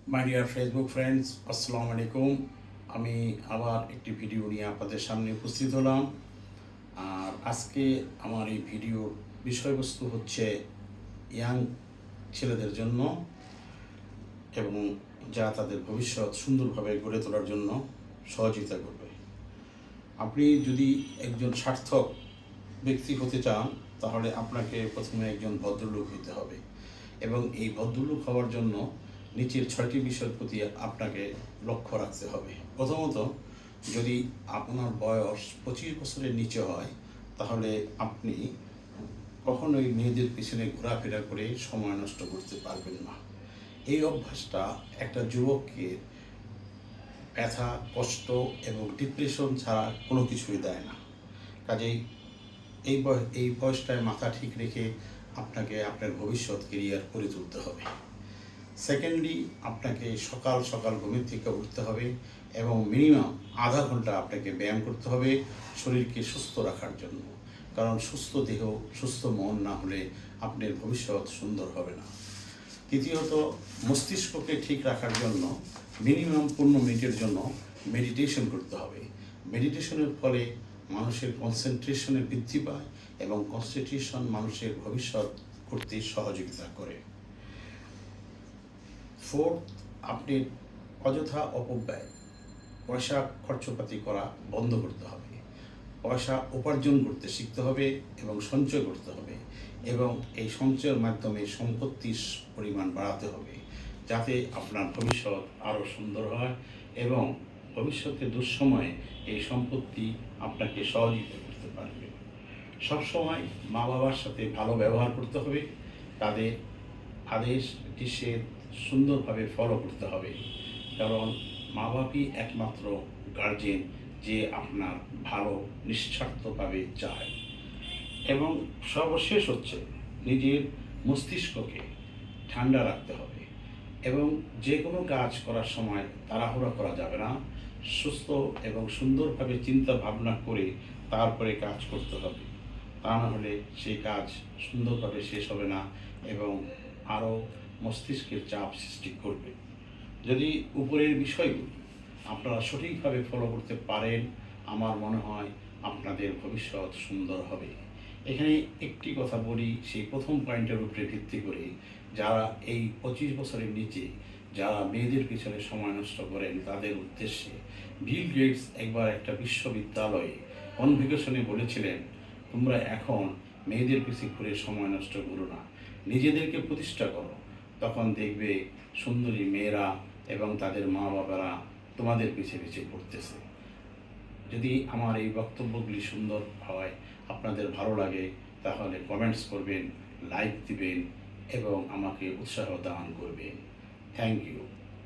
My dear Facebook friends, আসসালামু আলাইকুম। আমি আবার একটি ভিডিও নিয়ে আপনাদের সামনে উপস্থিত হলাম। আর আজকে আমার এই ভিডিওর বিষয়বস্তু হচ্ছে ইয়াং ছেলেদের জন্য এবং যা তাদের ভবিষ্যৎ সুন্দরভাবে গড়ে তোলার জন্য সহযোগিতা করবে। আপনি যদি একজন সার্থক ব্যক্তি হতে চান, তাহলে আপনাকে প্রথমে একজন ভদ্রলোক হতে হবে এবং এই ভদ্রলোক হওয়ার জন্য নিচের 6টি বিষয়ের প্রতি আপনাকে লক্ষ্য রাখতে হবে। প্রথমত, যদি আপনার বয়স 25 বছরের নিচে হয়, তাহলে আপনি কখনোই মেয়েদের পিছনে ঘোরাফেরা করে সময় নষ্ট করতে পারবেন না। এই অভ্যাসটা একটা যুবককে ব্যথা, কষ্ট এবং ডিপ্রেশন ছাড়া কোনো কিছুই দেয় না। কাজেই এই বয়সটায় মাথা ঠিক রেখে আপনাকে আপনার ভবিষ্যৎ কেরিয়ার করে তুলতে হবে। সেকেন্ডলি, আপনাকে সকাল সকাল ঘুমের থেকে উঠতে হবে এবং মিনিমাম আধা ঘন্টা আপনাকে ব্যায়াম করতে হবে শরীরকে সুস্থ রাখার জন্য। কারণ সুস্থ দেহ, সুস্থ মন না হলে আপনার ভবিষ্যৎ সুন্দর হবে না। তৃতীয়ত, মস্তিষ্ককে ঠিক রাখার জন্য মিনিমাম 15 মিনিটের জন্য মেডিটেশন করতে হবে। মেডিটেশনের ফলে মানুষের কনসেন্ট্রেশনে বৃদ্ধি পায় এবং কনসেন্ট্রেশন মানুষের ভবিষ্যৎ করতে সহযোগিতা করে। ফোর্থ, আপনি অযথা অপব্যয়, পয়সা খরচপাতি করা বন্ধ করতে হবে। পয়সা উপার্জন করতে শিখতে হবে এবং সঞ্চয় করতে হবে এবং এই সঞ্চয়ের মাধ্যমে সম্পত্তির পরিমাণ বাড়াতে হবে, যাতে আপনার ভবিষ্যৎ আরও সুন্দর হয় এবং ভবিষ্যতে দুঃসময়ে এই সম্পত্তি আপনাকে সহযোগিতা করতে পারবে। সবসময় মা বাবার সাথে ভালো ব্যবহার করতে হবে, তাদের আদেশ নিষেধ সুন্দরভাবে ফলো করতে হবে, কারণ মা বাবাই একমাত্র গার্জেন যে আপনার ভালো নিঃস্বার্থভাবে চায়। এবং সর্বশেষ হচ্ছে নিজের মস্তিষ্ককে ঠান্ডা রাখতে হবে এবং যে কোনো কাজ করার সময় তাড়াহুড়া করা যাবে না। সুস্থ এবং সুন্দরভাবে চিন্তা ভাবনা করে তারপরে কাজ করতে হবে, তা না হলে সেই কাজ সুন্দরভাবে শেষ হবে না এবং আরও মস্তিষ্কের চাপ সৃষ্টি করবে। যদি উপরের বিষয়গুলি আপনারা সঠিকভাবে ফলো করতে পারেন, আমার মনে হয় আপনাদের ভবিষ্যৎ সুন্দর হবে। এখানে একটি কথা বলি, সেই প্রথম পয়েন্টের উপরে ভিত্তি করে যারা এই 25 বছরের নিচে যারা মেয়েদের পিছনে সময় নষ্ট করেন, তাদের উদ্দেশ্যে বিল গেটস একবার একটা বিশ্ববিদ্যালয়ে কনভোকেশনে বলেছিলেন, তোমরা এখন মেয়েদের পিছিয়ে ঘুরে সময় নষ্ট করো না, নিজেদেরকে প্রতিষ্ঠা করো। তখন দেখবে সুন্দরী মেয়েরা এবং তাদের মা বাবারা তোমাদের পিছে পিছে পড়তেছে। যদি আমার এই বক্তব্যগুলি সুন্দর হয়, আপনাদের ভালো লাগে, তাহলে কমেন্টস করবেন, লাইক দিবেন এবং আমাকে উৎসাহ দান করবেন। Thank you.